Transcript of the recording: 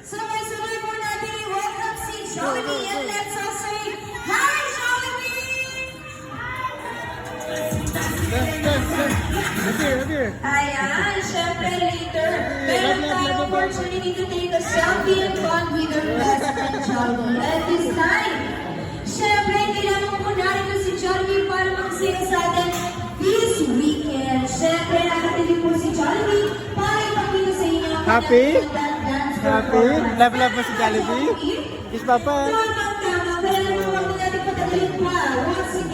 Sabay-sabay po natin i-welcome si Jollibee and let's all say, Hi, Jollibee! Ayan, syempre later, meron tayong opportunity to take a selfie and bond with our best friend Jollibee. At this time, syempre, kailangan po narito si Jollibee para magsaya sa atin this weekend. Syempre, nakatili po si Jollibee para ipakita sa inyo ang Happy? dance Happy? Love mo si Jollibee? Kiss Papa. Tama, pero huwag na natin patagalin pa. Once again,